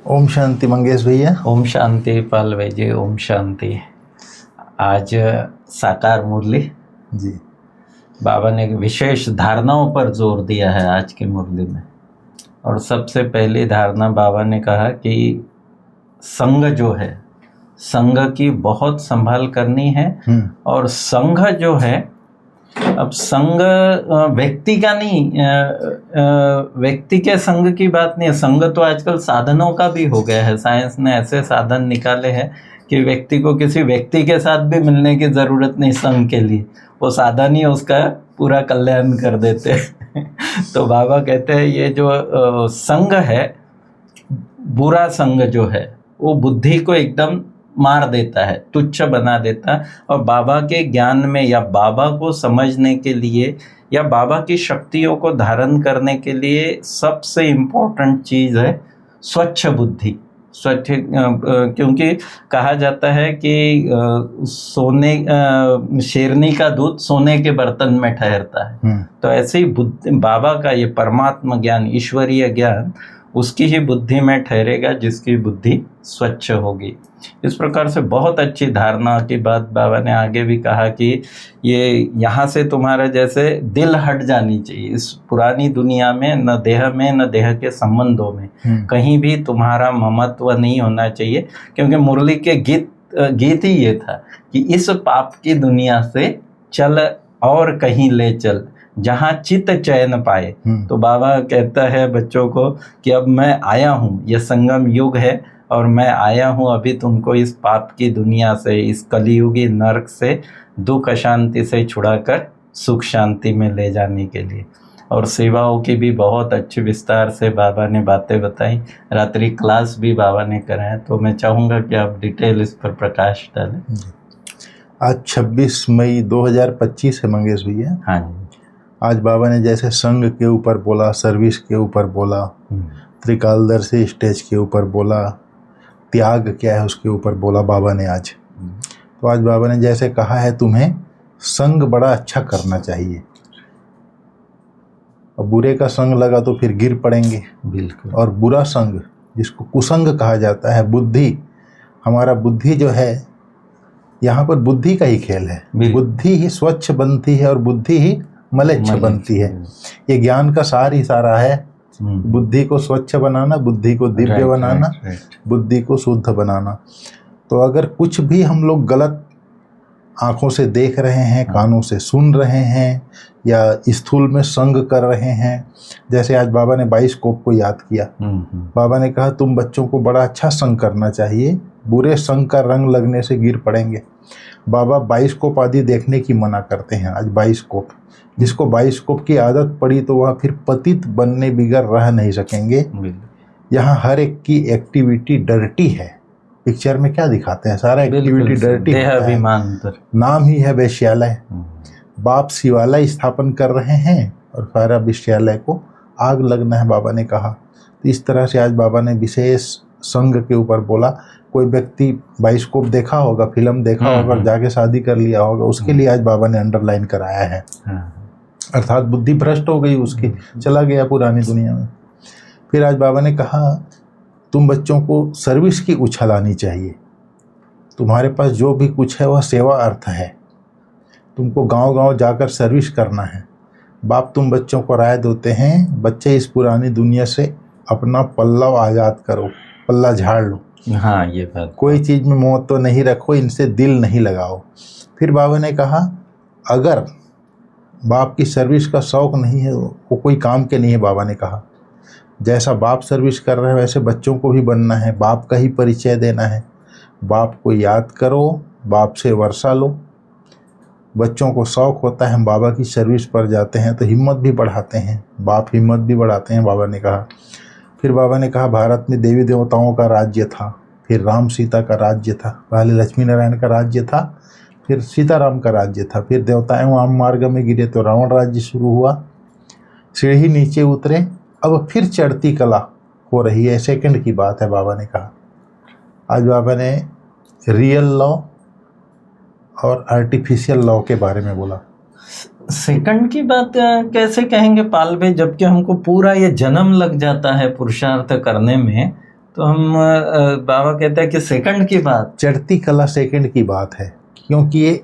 ओम शांति मंगेश भैया। ओम शांति पाल भाई जी, ओम शांति। आज साकार मुरली जी। बाबा ने विशेष धारणाओं पर जोर दिया है आज की मुरली में। और सबसे पहली धारणा बाबा ने कहा कि संघ जो है, संघ की बहुत संभाल करनी है। और संघ जो है, अब संघ व्यक्ति का नहीं, व्यक्ति के संघ की बात नहीं है। संघ तो आजकल साधनों का भी हो गया है। साइंस ने ऐसे साधन निकाले हैं कि व्यक्ति को किसी व्यक्ति के साथ भी मिलने की ज़रूरत नहीं संघ के लिए, वो साधन ही उसका पूरा कल्याण कर देते हैं। तो बाबा कहते हैं ये जो संघ है, बुरा संघ जो है, वो बुद्धि को एकदम मार देता है, तुच्छ बना देता है। और बाबा के ज्ञान में या बाबा को समझने के लिए या बाबा की शक्तियों को धारण करने के लिए सबसे इम्पोर्टेंट चीज़ है स्वच्छ बुद्धि। स्वच्छ, क्योंकि कहा जाता है कि शेरनी का दूध सोने के बर्तन में ठहरता है। तो ऐसे ही बुद्धि, बाबा का ये परमात्मा ज्ञान, ईश्वरीय ज्ञान उसकी ही बुद्धि में ठहरेगा जिसकी बुद्धि स्वच्छ होगी। इस प्रकार से बहुत अच्छी धारणा की बात बाबा ने आगे भी कहा कि ये यहाँ से तुम्हारा जैसे दिल हट जानी चाहिए। इस पुरानी दुनिया में न देह में न देह के संबंधों में कहीं भी तुम्हारा ममत्व नहीं होना चाहिए। क्योंकि मुरली के गीत ही ये था कि इस पाप की दुनिया से चल और कहीं ले चल जहाँ चित्त चैन पाए। तो बाबा कहता है बच्चों को कि अब मैं आया हूँ, यह संगम युग है और मैं आया हूँ अभी तुमको इस पाप की दुनिया से, इस कलियुगी नरक से, दुख अशांति से छुड़ाकर सुख शांति में ले जाने के लिए। और सेवाओं की भी बहुत अच्छी विस्तार से बाबा ने बातें बताई। रात्रि क्लास भी बाबा ने कराया। तो मैं चाहूँगा कि आप डिटेल इस पर प्रकाश डालें। आज 26 मई 2025 है मंगेश भैया। हाँ जी। आज बाबा ने जैसे संघ के ऊपर बोला, सर्विस के ऊपर बोला, त्रिकालदर्शी स्टेज के ऊपर बोला, त्याग क्या है उसके ऊपर बोला बाबा ने आज। तो आज बाबा ने जैसे कहा है तुम्हें संग बड़ा अच्छा करना चाहिए। और बुरे का संग लगा तो फिर गिर पड़ेंगे। बिल्कुल। और बुरा संग जिसको कुसंग कहा जाता है, बुद्धि, हमारा बुद्धि जो है, यहाँ पर बुद्धि का ही खेल है। बुद्धि ही स्वच्छ बनती है और बुद्धि ही मलेच्छ बनती है। ये ज्ञान का सार ही सारा है। बुद्धि को स्वच्छ बनाना, बुद्धि को दिव्य बनाना, बुद्धि को शुद्ध बनाना। तो अगर कुछ भी हम लोग गलत आंखों से देख रहे हैं, कानों से सुन रहे हैं या स्थूल में संग कर रहे हैं, जैसे आज बाबा ने बाइस्कोप को याद किया। बाबा ने कहा तुम बच्चों को बड़ा अच्छा संग करना चाहिए, बुरे संग का रंग लगने से गिर पड़ेंगे। बाबा बाइस्कोप आदि देखने की मना करते हैं। आज बाइस्कोप, जिसको बाइस्कोप की आदत पड़ी तो वह फिर पतित बनने बिगड़ रह नहीं सकेंगे। यहाँ हर एक की एक्टिविटी डर्टी है। पिक्चर में क्या दिखाते हैं, सारा एक्टिविटी डर्टी है। नाम ही है वेश्यालय। बाप शिवालय स्थापन कर रहे हैं और सारा विश्यालय को आग लगना है, बाबा ने कहा। तो इस तरह से आज बाबा ने विशेष संघ के ऊपर बोला। कोई व्यक्ति बाइस्कोप देखा होगा, फिल्म देखा होगा, जाके शादी कर लिया होगा, उसके लिए आज बाबा ने अंडरलाइन कराया है। अर्थात बुद्धि भ्रष्ट हो गई उसकी, चला गया पुरानी दुनिया में। फिर आज बाबा ने कहा तुम बच्चों को सर्विस की उछाल आनी चाहिए। तुम्हारे पास जो भी कुछ है वह सेवा अर्थ है। तुमको गांव-गांव जाकर सर्विस करना है। बाप तुम बच्चों को राय देते हैं, बच्चे इस पुरानी दुनिया से अपना पल्ला आज़ाद करो, पल्ला झाड़ लो। हाँ, ये बात। कोई चीज़ में मोह तो नहीं रखो, इनसे दिल नहीं लगाओ। फिर बाबा ने कहा अगर बाप की सर्विस का शौक़ नहीं है वो कोई काम के नहीं है। बाबा ने कहा जैसा बाप सर्विस कर रहे हैं वैसे बच्चों को भी बनना है, बाप का ही परिचय देना है। बाप को याद करो, बाप से वर्षा लो। बच्चों को शौक़ होता है हम बाबा की सर्विस पर जाते हैं तो हिम्मत भी बढ़ाते हैं, बाप हिम्मत भी बढ़ाते हैं, बाबा ने कहा। फिर बाबा ने कहा भारत में देवी देवताओं का राज्य था, फिर राम सीता का राज्य था, पहले लक्ष्मी नारायण का राज्य था, फिर सीताराम का राज्य था, फिर देवताएं वाम मार्ग में गिरे तो रावण राज्य शुरू हुआ। सीढ़ी नीचे उतरे, अब फिर चढ़ती कला हो रही है। सेकंड की बात है, बाबा ने कहा। आज बाबा ने रियल लॉ और आर्टिफिशियल लॉ के बारे में बोला। सेकंड की बात कैसे कहेंगे पाल भाई, जबकि हमको पूरा ये जन्म लग जाता है पुरुषार्थ करने में। तो हम बाबा कहते हैं कि सेकंड की बात, चढ़ती कला सेकंड की बात है, क्योंकि ये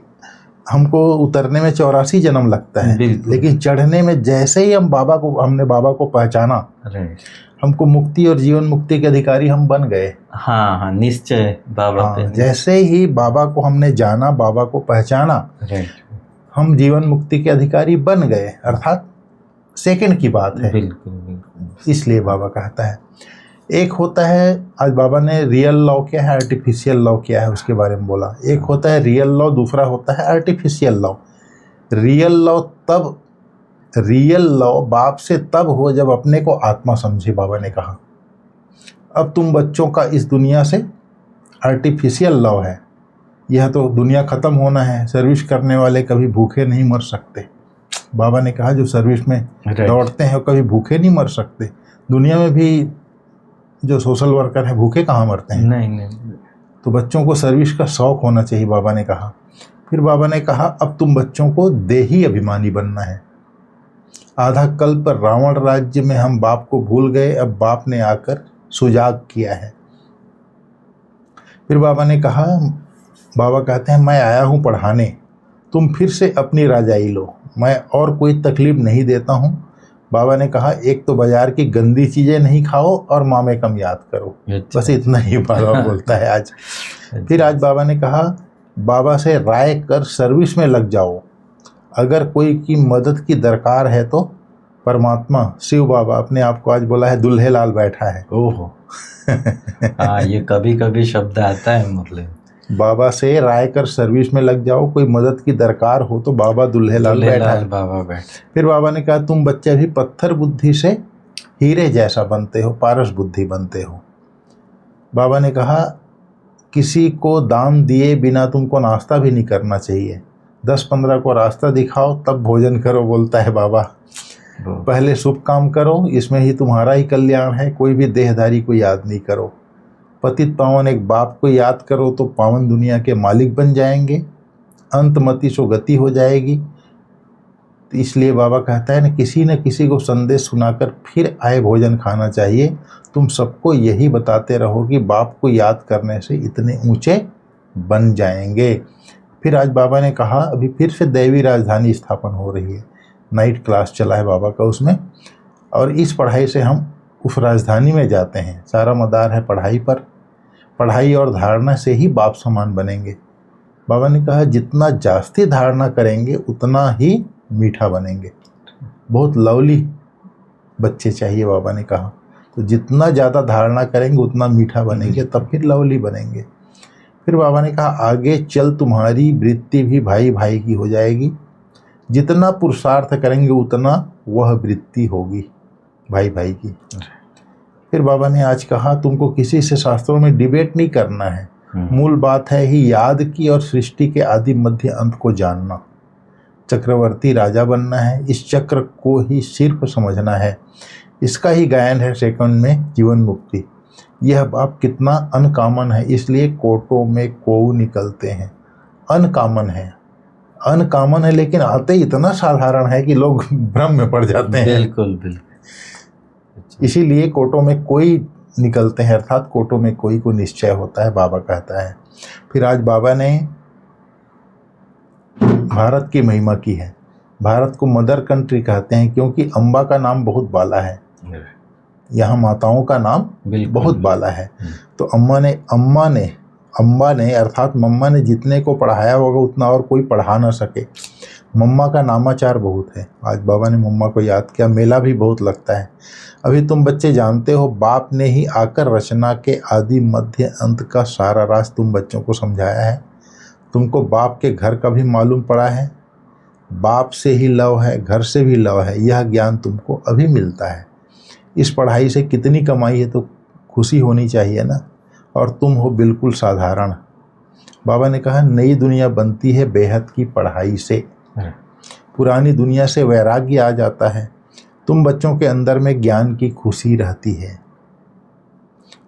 हमको उतरने में 84 जन्म लगता है, लेकिन चढ़ने में जैसे ही हमने बाबा को पहचाना, हमको मुक्ति और जीवन मुक्ति के अधिकारी हम बन गए। हाँ हाँ, निश्चय बाबा पे। जैसे ही बाबा को हमने जाना, बाबा को पहचाना, हम जीवन मुक्ति के अधिकारी बन गए, अर्थात सेकंड की बात है। बिल्कुल। इसलिए बाबा कहता है, एक होता है, आज बाबा ने रियल लॉ क्या है, आर्टिफिशियल लॉ क्या है, उसके बारे में बोला। एक होता है रियल लॉ, दूसरा होता है आर्टिफिशियल लॉ। रियल लॉ बाप से तब हो जब अपने को आत्मा समझे। बाबा ने कहा अब तुम बच्चों का इस दुनिया से आर्टिफिशियल लॉ है, यह तो दुनिया ख़त्म होना है, सर्विस करने वाले कभी भूखे नहीं मर सकते। बाबा ने कहा जो सर्विस में दौड़ते हैं वो कभी भूखे नहीं मर सकते। दुनिया में भी जो सोशल वर्कर हैं भूखे कहाँ मरते हैं? नहीं। तो बच्चों को सर्विस का शौक होना चाहिए, बाबा ने कहा। फिर बाबा ने कहा अब तुम बच्चों को देही अभिमानी बनना है। आधा कल्प रावण राज्य में हम बाप को भूल गए, अब बाप ने आकर सुजाग किया है। फिर बाबा ने कहा, बाबा कहते हैं मैं आया हूँ पढ़ाने, तुम फिर से अपनी राजाई लो, मैं और कोई तकलीफ नहीं देता हूँ। बाबा ने कहा एक तो बाजार की गंदी चीज़ें नहीं खाओ और मामे कम याद करो। बस इतना ही बाबा बोलता है आज। फिर आज बाबा ने कहा बाबा से राय कर सर्विस में लग जाओ, अगर कोई की मदद की दरकार है तो परमात्मा शिव बाबा अपने आप को आज बोला है दुल्हे लाल बैठा है। ओहो हाँ, ये कभी कभी शब्द आता है, मतलब बाबा से राय कर सर्विस में लग जाओ, कोई मदद की दरकार हो तो बाबा दुल्हे लाल बैठा है। बाबा बैठ। फिर बाबा ने कहा तुम बच्चे भी पत्थर बुद्धि से हीरे जैसा बनते हो, पारस बुद्धि बनते हो। बाबा ने कहा किसी को दान दिए बिना तुमको नाश्ता भी नहीं करना चाहिए, 10-15 को रास्ता दिखाओ तब भोजन करो, बोलता है बाबा। पहले शुभ काम करो, इसमें ही तुम्हारा ही कल्याण है, कोई भी देहधारी को याद नहीं करो। पतित पावन एक बाप को याद करो तो पावन दुनिया के मालिक बन जाएंगे, अंतमति सो गति हो जाएगी। तो इसलिए बाबा कहता है न किसी को संदेश सुनाकर फिर आए भोजन खाना चाहिए। तुम सबको यही बताते रहो कि बाप को याद करने से इतने ऊंचे बन जाएंगे। फिर आज बाबा ने कहा अभी फिर से दैवी राजधानी स्थापन हो रही है, नाइट क्लास चला है बाबा का उसमें, और इस पढ़ाई से हम उस राजधानी में जाते हैं। सारा मदार है पढ़ाई पर, पढ़ाई और धारणा से ही बाप समान बनेंगे। बाबा ने कहा जितना जास्ती धारणा करेंगे उतना ही मीठा बनेंगे। बहुत लवली बच्चे चाहिए, बाबा ने कहा। तो जितना ज़्यादा धारणा करेंगे उतना मीठा बनेंगे, तब फिर लवली बनेंगे। फिर बाबा ने कहा आगे चल तुम्हारी वृत्ति भी भाई भाई की हो जाएगी, जितना पुरुषार्थ करेंगे उतना वह वृत्ति होगी भाई भाई की। फिर बाबा ने आज कहा तुमको किसी से शास्त्रों में डिबेट नहीं करना है, मूल बात है ही याद की और सृष्टि के आदि मध्य अंत को जानना। चक्रवर्ती राजा बनना है, इस चक्र को ही सिर्फ समझना है, इसका ही गायन है सेकंड में जीवन मुक्ति। यह बाप कितना अनकॉमन है, इसलिए कोटों में कोऊ निकलते हैं। अनकॉमन है लेकिन आते इतना साधारण है कि लोग भ्रम में पड़ जाते हैं। बिल्कुल बिल्कुल। इसीलिए कोटों में कोई निकलते हैं, अर्थात कोटों में कोई को निश्चय होता है, बाबा कहता है। फिर आज बाबा ने भारत की महिमा की है। भारत को मदर कंट्री कहते हैं क्योंकि अम्बा का नाम बहुत बाला है, यहाँ माताओं का नाम बहुत बाला है। तो अम्बा ने अर्थात मम्मा ने जितने को पढ़ाया होगा उतना और कोई पढ़ा ना सके। मम्मा का नामाचार बहुत है। आज बाबा ने मम्मा को याद किया, मेला भी बहुत लगता है। अभी तुम बच्चे जानते हो बाप ने ही आकर रचना के आदि मध्य अंत का सारा राज तुम बच्चों को समझाया है। तुमको बाप के घर का भी मालूम पड़ा है, बाप से ही लव है, घर से भी लव है, यह ज्ञान तुमको अभी मिलता है। इस पढ़ाई से कितनी कमाई है तो खुशी होनी चाहिए ना, और तुम हो बिल्कुल साधारण। बाबा ने कहा नई दुनिया बनती है बेहद की पढ़ाई से, पुरानी दुनिया से वैराग्य आ जाता है। तुम बच्चों के अंदर में ज्ञान की खुशी रहती है।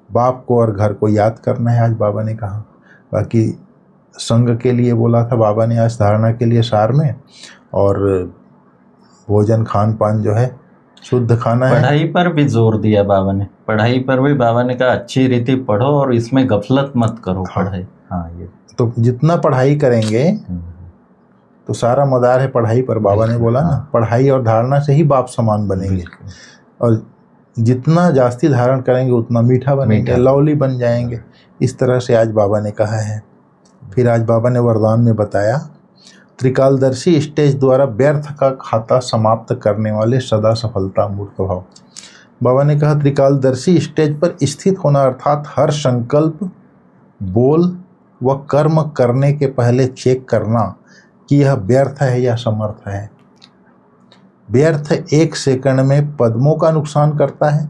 बाप को और घर को याद करना है, आज बाबा ने कहा। बाकी संघ के लिए बोला था बाबा ने आज धारणा के लिए सार में, और भोजन खान पान जो है शुद्ध खाना है। पढ़ाई पर भी जोर दिया बाबा ने, पढ़ाई पर भी बाबा ने कहा अच्छी रीति पढ़ो और इसमें गफलत मत करो। हाँ। पढ़ाई, हाँ ये तो जितना पढ़ाई करेंगे तो सारा मदार है पढ़ाई पर। बाबा ने बोला ना, पढ़ाई और धारणा से ही बाप समान बनेंगे, और जितना जास्ती धारण करेंगे उतना मीठा बनेंगे, लवली बन जाएंगे। इस तरह से आज बाबा ने कहा है। फिर आज बाबा ने वरदान में बताया, त्रिकालदर्शी स्टेज द्वारा व्यर्थ का खाता समाप्त करने वाले सदा सफलता मूर्त भाव। बाबा ने कहा त्रिकालदर्शी स्टेज पर स्थित होना अर्थात हर संकल्प, बोल व कर्म करने के पहले चेक करना कि यह व्यर्थ है या समर्थ है। व्यर्थ 1 सेकंड में पद्मों का नुकसान करता है,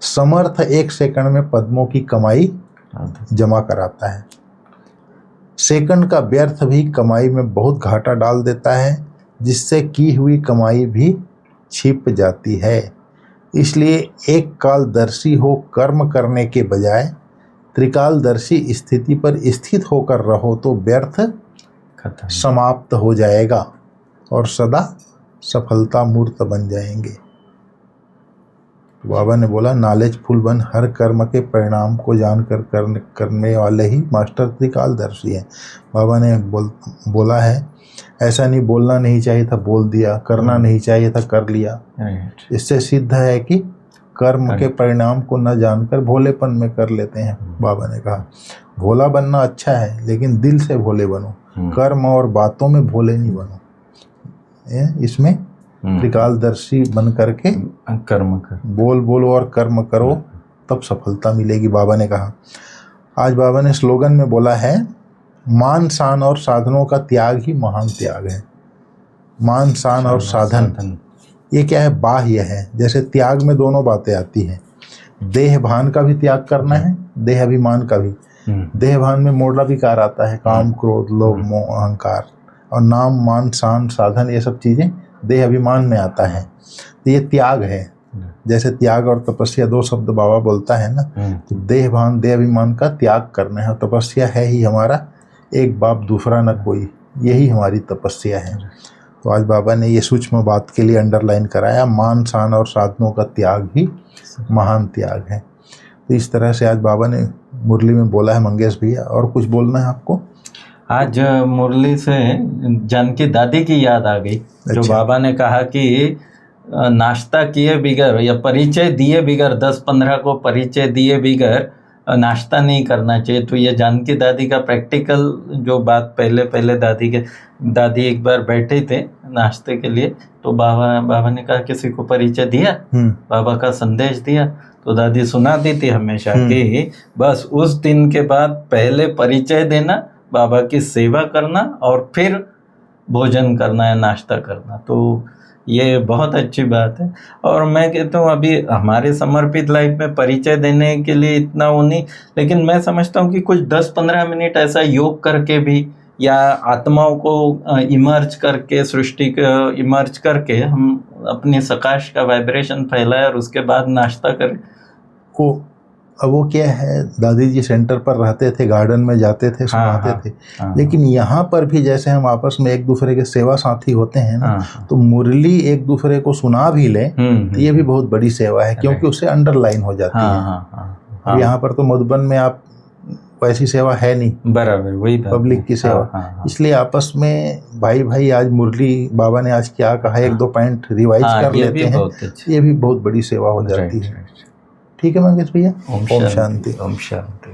समर्थ 1 सेकंड में पद्मों की कमाई जमा कराता है। सेकंड का व्यर्थ भी कमाई में बहुत घाटा डाल देता है, जिससे की हुई कमाई भी छिप जाती है। इसलिए एक कालदर्शी हो कर्म करने के बजाय त्रिकालदर्शी स्थिति पर स्थित होकर रहो तो व्यर्थ समाप्त हो जाएगा और सदा सफलता मूर्त बन जाएंगे। बाबा ने बोला नॉलेजफुल बन हर कर्म के परिणाम को जानकर करने वाले ही मास्टर त्रिकालदर्शी हैं। बाबा ने बोला है ऐसा नहीं बोलना नहीं चाहिए था बोल दिया, करना नहीं चाहिए था कर लिया। इससे सिद्ध है कि कर्म के परिणाम को न जानकर भोलेपन में कर लेते हैं। बाबा ने कहा भोला बनना अच्छा है लेकिन दिल से भोले बनो, कर्म और बातों में भोले नहीं बनो। इसमें त्रिकालदर्शी बन करके कर्म कर, बोलो और कर्म करो, तब सफलता मिलेगी। बाबा ने कहा आज बाबा ने स्लोगन में बोला है मान शान और साधनों का त्याग ही महान त्याग है। मान शान और साधन ये क्या है, बाह्य है। जैसे त्याग में दोनों बातें आती हैं, देह भान का भी त्याग करना है, देह अभिमान का भी। देह भान में मोड़ा विकार आता है, काम क्रोध लोभ मोह अहंकार, और नाम मान शान साधन ये सब चीजें देह अभिमान में आता है। तो ये त्याग है। जैसे त्याग और तपस्या 2 शब्द बाबा बोलता है ना, तो देह भान देह अभिमान का त्याग करना है। तपस्या है ही हमारा एक बाप दूसरा न कोई, यही हमारी तपस्या है। तो आज बाबा ने ये सूक्ष्म बात के लिए अंडरलाइन कराया, मान शान और साधनों का त्याग ही महान त्याग है। तो इस तरह से आज बाबा ने मुरली में बोला है। मंगेश भैया और कुछ बोलना है आपको? आज मुरली से जानकी दादी की याद आ गई। जो बाबा ने कहा कि नाश्ता किए बिगर या परिचय दिए बिगर 10-15 को परिचय दिए बिगर नाश्ता नहीं करना चाहिए। तो ये जानकी दादी का प्रैक्टिकल जो बात पहले दादी एक बार बैठे थे नाश्ते के लिए, तो बाबा ने कहा किसी को परिचय दिया, बाबा का संदेश दिया, तो दादी सुनाती थी हमेशा कि बस उस दिन के बाद पहले परिचय देना, बाबा की सेवा करना और फिर भोजन करना है, नाश्ता करना। तो ये बहुत अच्छी बात है। और मैं कहता हूँ अभी हमारे समर्पित लाइफ में परिचय देने के लिए इतना वो नहीं, लेकिन मैं समझता हूँ कि कुछ 10-15 मिनट ऐसा योग करके भी या आत्माओं को इमर्ज करके, सृष्टि को इमर्ज करके हम अपनी सकाश का वाइब्रेशन फैलाए और उसके बाद नाश्ता करें। वो क्या है, दादी जी सेंटर पर रहते थे, गार्डन में जाते थे, सुनाते थे। लेकिन यहाँ पर भी जैसे हम आपस में एक दूसरे के सेवा साथी होते हैं ना, तो मुरली एक दूसरे को सुना भी ले तो ये भी बहुत बड़ी सेवा है, क्योंकि उससे अंडरलाइन हो जाती है। अब यहाँ पर तो मधुबन में आप वैसी सेवा है नहीं, बराबर वही पब्लिक की सेवा। इसलिए आपस में भाई आज मुरली बाबा ने आज क्या कहा, 1-2 पॉइंट रिवाइज कर लेते हैं, ये भी बहुत बड़ी सेवा हो जाती है। ठीक है मंगेश भैया, ओम शांति। ओम शांति।